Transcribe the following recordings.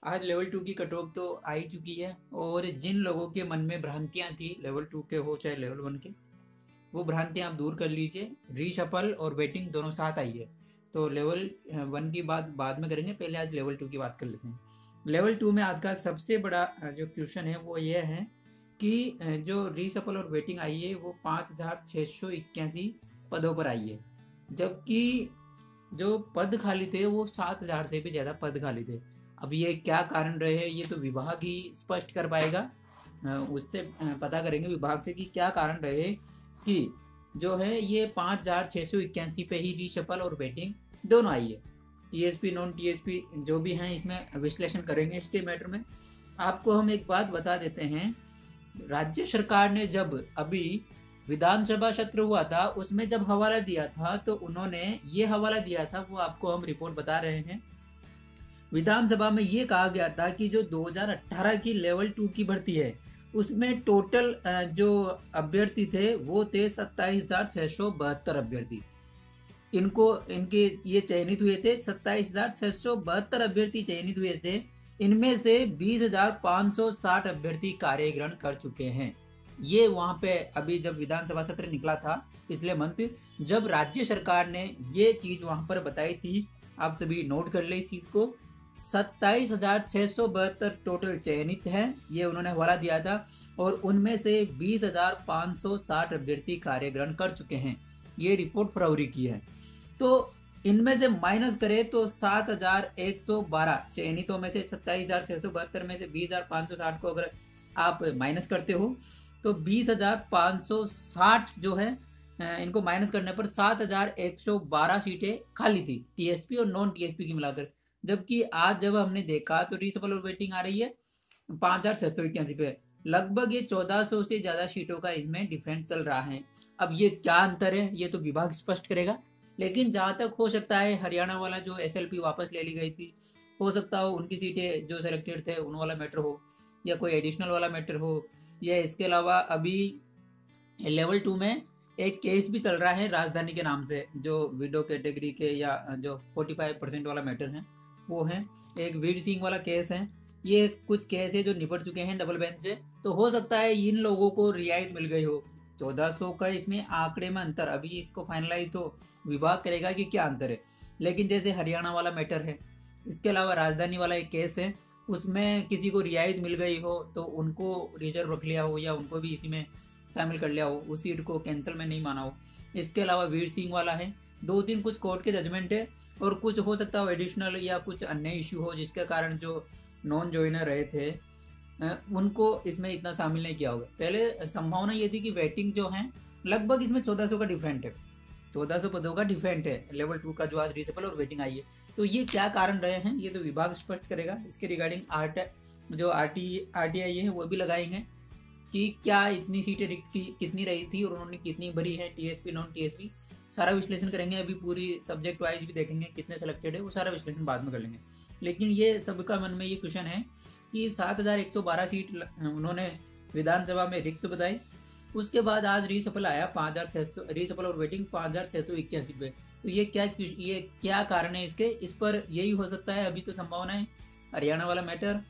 आज लेवल 2 की cut off तो आ ही चुकी है और जिन लोगों के मन में भ्रांतियां थी लेवल 2 के हो चाहे लेवल 1 के, वो भ्रांतियां आप दूर कर लीजिए। रीशफल और वेटिंग दोनों साथ आई है, तो लेवल 1 की बात बाद में करेंगे, पहले आज लेवल 2 की बात कर लेते हैं। लेवल 2 में आज का सबसे बड़ा जो क्वेश्चन है वो ये है कि जो रीशफल और वेटिंग आई है वो 5,681 पदों पर आई है, जबकि जो पद खाली थे वो 7,000 से भी ज़्यादा पद खाली थे। अब ये क्या कारण रहे ये तो विभाग ही स्पष्ट कर पाएगा। उससे पता करेंगे विभाग से कि क्या कारण रहे कि जो है ये 5,681 पे ही रीशफल और वेटिंग दोनों आई है। टीएसपी नॉन टीएसपी जो भी हैं इसमें विश्लेषण करेंगे इसके मैटर में। आपको हम एक बात बता देते हैं, राज्य सरकार ने जब अभी विधानसभा सत्र हुआ था उसमें जब हवाला दिया था तो उन्होंने ये हवाला दिया था, वो आपको हम रिपोर्ट बता रहे हैं। विधानसभा में ये कहा गया था कि जो 2018 की लेवल 2 की भर्ती है उसमें टोटल जो अभ्यर्थी थे वो थे 27,672 अभ्यर्थी। इनको इनके ये चयनित हुए थे, 27,672 अभ्यर्थी चयनित हुए थे। इनमें से 20,560 अभ्यर्थी कार्य ग्रहण कर चुके हैं। ये वहां पे अभी जब विधानसभा सत्र निकला था पिछले मंथ, जब राज्य सरकार ने ये चीज वहां पर बताई थी, आप सभी नोट कर ले इस चीज को। 27,672 टोटल चयनित हैं, ये उन्होंने हवाला दिया था, और उनमें से 20,560 अभ्यर्थी कार्य ग्रहण कर चुके हैं। ये रिपोर्ट फरवरी की है। तो इनमें से माइनस करें तो 7,112 चयनितों में से 27,672 में से 20,560 को अगर आप माइनस करते हो तो 20,560 जो है इनको माइनस करने पर 7,112 सीटें खाली थी टीएसपी और नॉन टीएसपी की मिलाकर। जबकि आज जब हमने देखा तो रीशफल और वेटिंग आ रही है 5,681 पे, लगभग ये 1,400 से ज्यादा सीटों का इसमें डिफरेंस चल रहा है। अब ये क्या अंतर है ये तो विभाग स्पष्ट करेगा, लेकिन जहां तक हो सकता है हरियाणा वाला जो एसएलपी वापस ले ली गई थी, हो सकता हो उनकी सीटें जो सिलेक्टेड थे उन वाला मैटर हो, या कोई एडिशनल वाला मैटर हो, या इसके अलावा अभी लेवल 2 में एक केस भी चल रहा है राजधानी के नाम से, जो विडो कैटेगरी के या जो 45% वाला मैटर है वो है। एक वीर सिंह वाला केस है। ये कुछ केस है जो निपट चुके हैं डबल बेंच से, तो हो सकता है इन लोगों को रियायत मिल गई हो। 1,400 का इसमें आंकड़े में अंतर, अभी इसको फाइनलाइज तो विभाग करेगा कि क्या अंतर है। लेकिन जैसे हरियाणा वाला मैटर है, इसके अलावा राजधानी वाला एक केस है, उसमें किसी को रियायत मिल गई हो तो उनको रिजर्व रख लिया हो या उनको भी इसी में शामिल कर लिया हो, उस सीट को कैंसिल में नहीं माना हो। इसके अलावा वीर सिंह वाला है, 2-3 कुछ कोर्ट के जजमेंट है, और कुछ हो सकता हो एडिशनल या कुछ अन्य इश्यू हो जिसके कारण जो नॉन ज्वाइनर रहे थे उनको इसमें इतना शामिल नहीं किया होगा। पहले संभावना ये थी कि वेटिंग जो है लगभग इसमें 1,400 का डिफरेंट है, 1,400 पदों का डिफरेंट है लेवल 2 का जो आज रीशफल और वेटिंग आई है। तो ये क्या कारण रहे हैं ये तो विभाग स्पष्ट करेगा। इसके रिगार्डिंग जो आरटीआई है वो भी लगाएंगे कि क्या इतनी सीटें रिक्त की कितनी रही थी और उन्होंने कितनी भरी है, टीएसपी नॉन टीएसपी सारा विश्लेषण करेंगे। अभी पूरी सब्जेक्ट वाइज भी देखेंगे कितने सेलेक्टेड है, वो सारा विश्लेषण बाद में कर लेंगे। लेकिन ये सबका मन में ये क्वेश्चन है कि 7,112 सीट उन्होंने विधानसभा में रिक्त बताई। उसके बाद आज रीशफल आया 5,600, रीशफल और वेटिंग 5,681 पे। तो ये क्या कारण है इसके, इस पर यही हो सकता है अभी तो संभावना है हरियाणा वाला मैटर,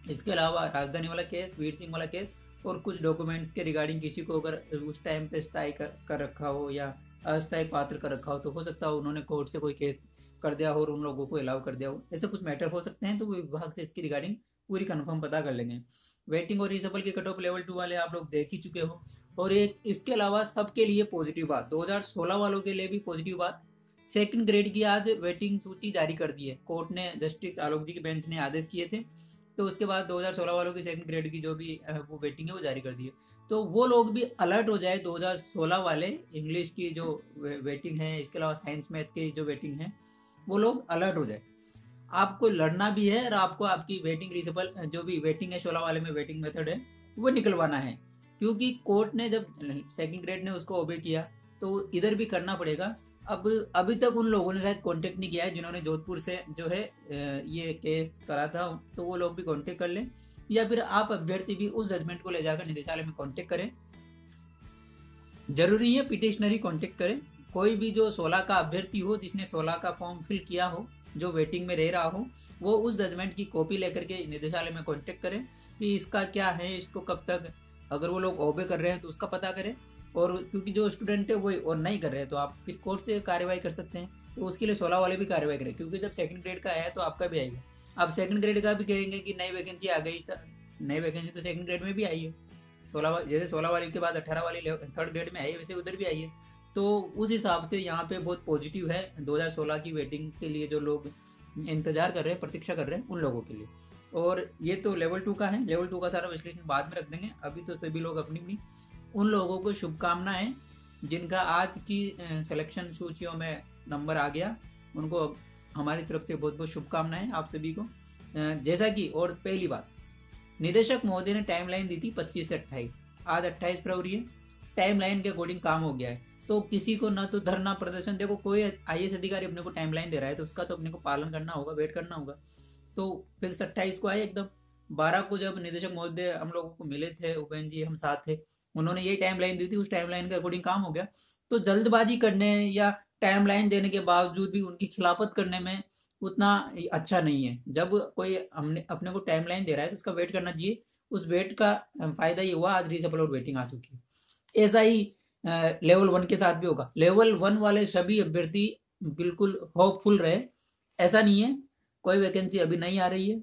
इसके अलावा राजधानी वाला केस, वीर सिंह वाला केस, और कुछ डॉक्यूमेंट्स के रिगार्डिंग किसी को अगर उस टाइम पे स्थायी कर रखा हो या अस्थायी पात्र कर रखा हो तो हो सकता हो उन्होंने कोर्ट से कोई केस कर दिया हो और उन लोगों को अलाउ कर दिया हो, ऐसे कुछ मैटर हो सकते हैं। तो वो विभाग से इसकी रिगार्डिंग पूरी कंफर्म पता कर लेंगे। वेटिंग और रीशफल के कट ऑफ लेवल 2 वाले आप लोग देख ही चुके हो। और एक इसके अलावा सबके लिए पॉजिटिव बात, 2016 वालों के लिए भी पॉजिटिव बात, सेकंड ग्रेड की आज वेटिंग सूची जारी कर दी है कोर्ट ने, जस्टिस आलोक जी के बेंच ने आदेश किए थे। तो उसके बाद 2016 वालों की सेकंड ग्रेड की जो भी वो वेटिंग है वो जारी कर दी है। तो वो लोग भी अलर्ट हो जाए, 2016 वाले इंग्लिश की जो वेटिंग है, इसके अलावा साइंस मैथ की जो वेटिंग है, वो लोग अलर्ट हो जाए। आपको लड़ना भी है और आपको आपकी वेटिंग रीशफल जो भी वेटिंग है 16 वाले में वेटिंग मेथड है वो निकलवाना है, क्योंकि कोर्ट ने जब सेकंड ग्रेड ने उसको ओबे किया तो इधर भी करना पड़ेगा। अब अभी तक उन लोगों ने शायद कांटेक्ट नहीं किया है जिन्होंने जोधपुर से जो है ये केस करा था, तो वो लोग भी कांटेक्ट कर लें, या फिर आप अभ्यर्थी भी उस जजमेंट को ले जाकर निदेशालय में कांटेक्ट करें। जरूरी है पिटिशनरी कांटेक्ट करें। कोई भी जो 16 का अभ्यर्थी हो जिसने 16 का फॉर्म फिल किया हो जो वेटिंग में रह रहा हो वो उस जजमेंट की कॉपी लेकर के निदेशालय में कांटेक्ट करें कि इसका क्या है, इसको कब तक, अगर वो लोग ओबे कर रहे हैं तो उसका पता करें, और क्योंकि जो स्टूडेंट है वही और नहीं कर रहे हैं तो आप फिर कोर्ट से कार्रवाई कर सकते हैं। तो उसके लिए 16 वाले भी कार्रवाई करें, क्योंकि जब सेकंड ग्रेड का आया तो आपका भी आएगा। अब सेकंड ग्रेड का भी कहेंगे कि नई वैकेंसी आ गई, नई वैकेंसी तो सेकंड ग्रेड में भी आई है, 16 जैसे 16 वाली के बाद 18 वाली थर्ड ग्रेड में आई है, वैसे उधर भी आई है। तो उस हिसाब से यहाँ पे बहुत पॉजिटिव है 2016 की वेटिंग के लिए, जो लोग इंतजार कर रहे हैं, प्रतीक्षा कर रहे हैं, उन लोगों के लिए। और ये तो लेवल 2 का है, लेवल 2 का सारा विश्लेषण बाद में रख देंगे। अभी तो सभी लोग अपनी अपनी, उन लोगों को शुभकामनाएं जिनका आज की सिलेक्शन सूचियों में नंबर आ गया, उनको हमारी तरफ से बहुत बहुत शुभकामनाएं आप सभी को। जैसा कि, और पहली बात, निदेशक महोदय ने टाइमलाइन दी थी 25 से 28, आज 28 फरवरी है, टाइमलाइन के अकॉर्डिंग काम हो गया है। तो किसी को ना तो धरना प्रदर्शन, देखो कोई आईएएस अधिकारी अपने को टाइमलाइन दे रहा है तो उसका तो अपने को पालन करना होगा, वेट करना होगा। तो फिर 28 को आए एकदम, 12 को जब निदेशक महोदय हम लोगों को मिले थे, उपेंद्र जी हम साथ थे, उन्होंने यही टाइमलाइन दी थी, उस टाइमलाइन के अकॉर्डिंग काम हो गया। तो जल्दबाजी करने या टाइमलाइन देने के बावजूद भी उनकी खिलाफत करने में उतना अच्छा नहीं है। जब कोई हमने अपने को टाइमलाइन दे रहा है तो उसका वेट करना चाहिए। उस वेट का फायदा ये हुआ, आज रीसफल और वेटिंग आ चुकी है। ऐसा ही लेवल 1 के साथ भी होगा। लेवल 1 वाले सभी अभ्यर्थी बिल्कुल होपफुल रहे, ऐसा नहीं है कोई वैकेंसी अभी नहीं आ रही है,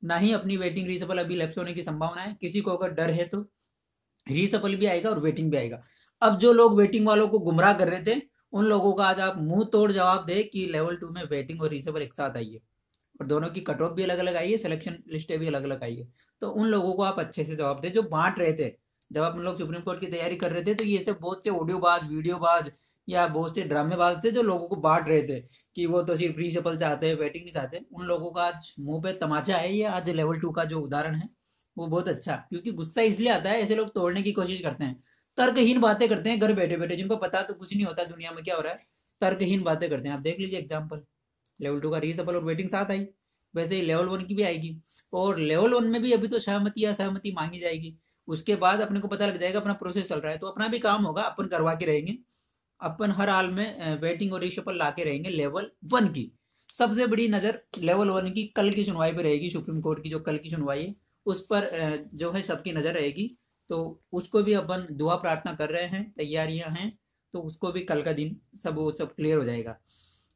ना ही अपनी वेटिंग रीसफल अभी लैप्स होने की संभावना है। किसी को अगर डर है तो रीसफल भी आएगा और वेटिंग भी आएगा। अब जो लोग वेटिंग वालों को गुमराह कर रहे थे, उन लोगों का आज आप मुंह तोड़ जवाब दे कि लेवल 2 में वेटिंग और रीसफल एक साथ आई है, और दोनों की कट ऑफ भी अलग अलग आई है, सिलेक्शन लिस्टें भी अलग अलग आई है। तो उन लोगों को आप अच्छे से जवाब दे जो बांट रहे थे। जब आप लोग सुप्रीम कोर्ट की तैयारी कर रहे थे तो ये सब बहुत से ऑडियोबाज, वीडियोबाज या बहुत से ड्रामेबाज थे जो लोगों को बांट रहे थे कि वो तो सिर्फ रीसफल चाहते हैं, वेटिंग नहीं चाहते। उन लोगों का आज मुंह पे तमाचा है। ये आज लेवल 2 का जो उदाहरण है वो बहुत अच्छा, क्योंकि गुस्सा इसलिए आता है, ऐसे लोग तोड़ने की कोशिश करते हैं, तर्कहीन बातें करते हैं घर बैठे बैठे, जिनको पता तो कुछ नहीं होता दुनिया में क्या हो रहा है, तर्कहीन बातें करते हैं। आप देख लीजिए एग्जाम्पल, लेवल 2 का रीसफल और वेटिंग साथ आई, वैसे ही लेवल 1 की भी आएगी। और लेवल 1 में भी अभी तो सहमति या सहमति मांगी जाएगी, उसके बाद अपने को पता लग जाएगा अपना प्रोसेस चल रहा है तो अपना भी काम होगा, अपन करवा के रहेंगे। अपन हर हाल में वेटिंग और रीसफल ला के रहेंगे। लेवल 1 की सबसे बड़ी नजर लेवल 1 की कल की सुनवाई पर रहेगी, सुप्रीम कोर्ट की जो कल की सुनवाई है उस पर जो है सबकी नजर रहेगी। तो उसको भी अपन दुआ प्रार्थना कर रहे हैं, तैयारियां हैं, तो उसको भी कल का दिन सब क्लियर हो जाएगा।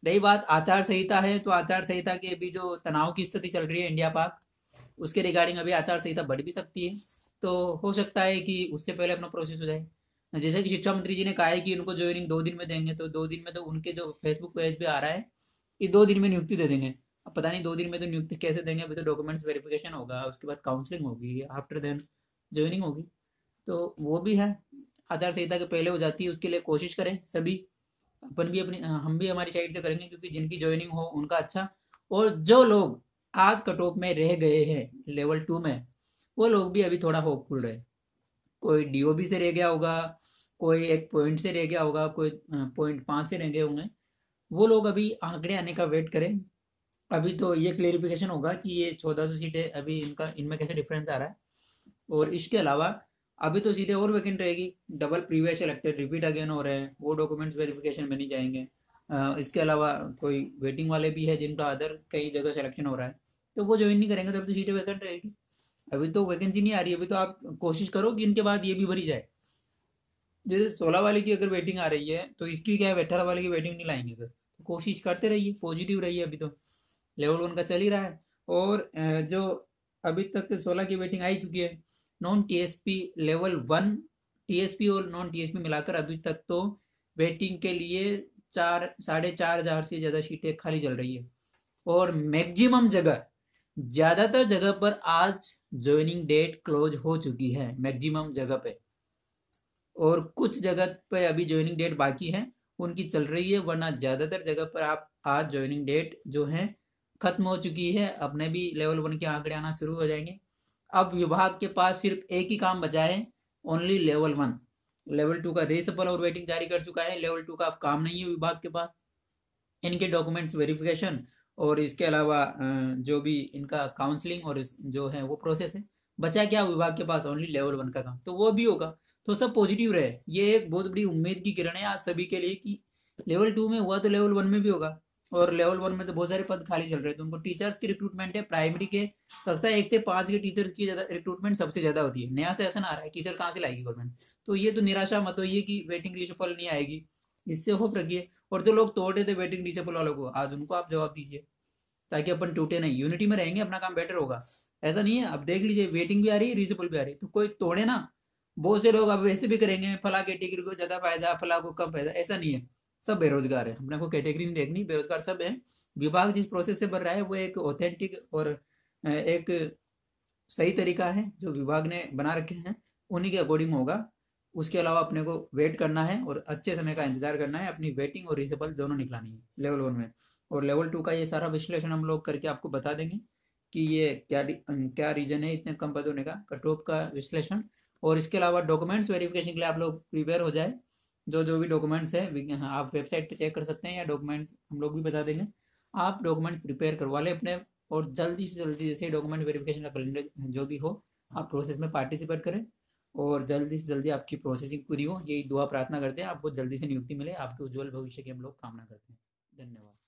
रही बात आचार संहिता है, तो आचार संहिता की अभी जो तनाव की स्थिति चल रही है इंडिया पाक, उसके रिगार्डिंग अभी आचार संहिता बढ़ भी सकती है। तो हो सकता है कि उससे पहले अपना प्रोसेस हो जाए। जैसे कि शिक्षा मंत्री जी ने कहा है कि उनको ज्वाइनिंग 2 दिन में देंगे, तो 2 दिन में तो उनके जो फेसबुक पेज पे आ रहा है कि 2 दिन में नियुक्ति दे देंगे। अब पता नहीं 2 दिन में तो नियुक्ति कैसे देंगे, अभी तो डॉक्यूमेंट्स वेरिफिकेशन होगा, उसके बाद काउंसलिंग होगी, आफ्टर देन ज्वाइनिंग होगी। तो वो भी है, आचार संहिता के पहले हो जाती है, उसके लिए कोशिश करें सभी। अपन भी अपनी, हम भी हमारी साइड से करेंगे, क्योंकि जिनकी ज्वाइनिंग हो उनका अच्छा। और जो लोग आज कट ऑफ में रह गए हैं लेवल 2 में, वो लोग भी अभी थोड़ा होपफुल रहे। कोई डीओबी से रह गया होगा, कोई एक पॉइंट से रह गया होगा, कोई 0.5 से रह गए होंगे, वो लोग अभी आंकड़े आने का वेट करें। अभी तो ये क्लेरिफिकेशन होगा कि ये 1400 सीटें अभी इनमें कैसे डिफरेंस आ रहा है। और इसके अलावा अभी तो सीधे और वैकेंट रहेगी, double previous elected repeat again हो रहे हैं, वो डॉक्यूमेंट्स वेरिफिकेशन में नहीं जाएंगे। इसके अलावा कोई वेटिंग वाले भी है जिनका अदर कई जगह सिलेक्शन हो रहा है, तो वो ज्वाइन नहीं करेंगे, तो अभी तो सीटें वैकेंट रहेगी। अभी तो वैकेंसी नहीं आ रही, अभी तो आप कोशिश करो कि इनके बाद ये भी भरी जाए। जैसे 16 वाले की अगर वेटिंग आ रही है तो इसकी क्या है, 18 वाले की वेटिंग नहीं लाएंगे, तो कोशिश करते रहिए, पॉजिटिव रहिए। अभी तो लेवल 1 का चल ही रहा है। और जो अभी तक 16 की वेटिंग आई चुकी है, नॉन टीएसपी लेवल 1, टीएसपी और नॉन टीएसपी मिलाकर अभी तक तो वेटिंग के लिए 4,500 से ज़्यादा सीटें खाली चल रही है। और मैक्सिमम जगह, ज़्यादातर जगह पर आज ज्वाइनिंग डेट क्लोज हो चुकी है मैक्सिमम जगह पे, और कुछ जगह पे अभी ज्वाइनिंग डेट बाकी है, उनकी चल रही है, वरना ज़्यादातर जगह पर आप आज ज्वाइनिंग डेट जो है खत्म हो चुकी है। अपने भी लेवल 1 के आंकड़े आना शुरू हो जाएंगे। अब विभाग के पास सिर्फ एक ही काम बचा है, ओनली लेवल 1। लेवल 2 का रीसफल और वेटिंग जारी कर चुका है, लेवल 2 का अब काम नहीं है विभाग के पास। इनके डॉक्यूमेंट्स वेरिफिकेशन और इसके अलावा जो भी इनका काउंसलिंग और जो है वो प्रोसेस है, बचा क्या विभाग के पास, ओनली लेवल 1 का काम, तो वो भी होगा। तो सब पॉजिटिव रहे, ये एक बहुत बड़ी उम्मीद की किरण है आज सभी के लिए कि लेवल 2 में हुआ तो लेवल 1 में भी होगा। और लेवल 1 में तो बहुत सारे पद खाली चल रहे हैं। तो उनको टीचर्स की रिक्रूटमेंट है, प्राइमरी के कक्षा 1 से 5 के टीचर्स की ज्यादा रिक्रूटमेंट सबसे ज्यादा होती है। नया सेशन आ रहा है, टीचर कहाँ से लाएगी गवर्नमेंट? तो ये तो निराशा मत होइए कि वेटिंग रिशफल नहीं आएगी, इससे होप रखिए। और जो लोग तोड़ रहे थे वेटिंग रिशफल वालों को, आज उनको आप जवाब दीजिए, ताकि अपन टूटे नहीं, यूनिटी में रहेंगे, अपना काम बेटर होगा। ऐसा नहीं है, अब देख लीजिए वेटिंग भी आ रही है, रिजनेबल भी आ रही है, तो कोई तोड़े ना। बहुत से लोग अब वैसे भी करेंगे, फला कैटेगरी को ज्यादा फायदा, फला को कम फायदा, ऐसा नहीं है। सब बेरोजगार है, अपने को कैटेगरी नहीं देखनी, बेरोजगार सब है। विभाग जिस प्रोसेस से भर रहा है वो एक ऑथेंटिक और एक सही तरीका है जो विभाग ने बना रखे हैं, उन्हीं के अकॉर्डिंग होगा। उसके अलावा अपने को वेट करना है और अच्छे समय का इंतजार करना है, अपनी वेटिंग और रिजनेबल दोनों निकलानी है लेवल 1 में। और लेवल 2 का ये सारा विश्लेषण हम लोग करके आपको बता देंगे कि ये क्या रीजन है इतने कम पद होने का, कट ऑफ का विश्लेषण। और इसके अलावा डॉक्यूमेंट्स वेरिफिकेशन के लिए आप लोग प्रिपेयर हो जाए। जो जो भी डॉक्यूमेंट्स है आप वेबसाइट पे चेक कर सकते हैं, या डॉक्यूमेंट हम लोग भी बता देंगे। आप डॉक्यूमेंट प्रिपेयर करवा लें अपने, और जल्दी से जल्दी जैसे डॉक्यूमेंट वेरिफिकेशन का कैलेंडर जो भी हो, आप प्रोसेस में पार्टिसिपेट करें, और जल्दी से जल्दी आपकी प्रोसेसिंग पूरी हो। यही दुआ प्रार्थना करते हैं, आपको जल्दी से नियुक्ति मिले, आपके उज्जवल भविष्य की हम लोग कामना करते हैं। धन्यवाद।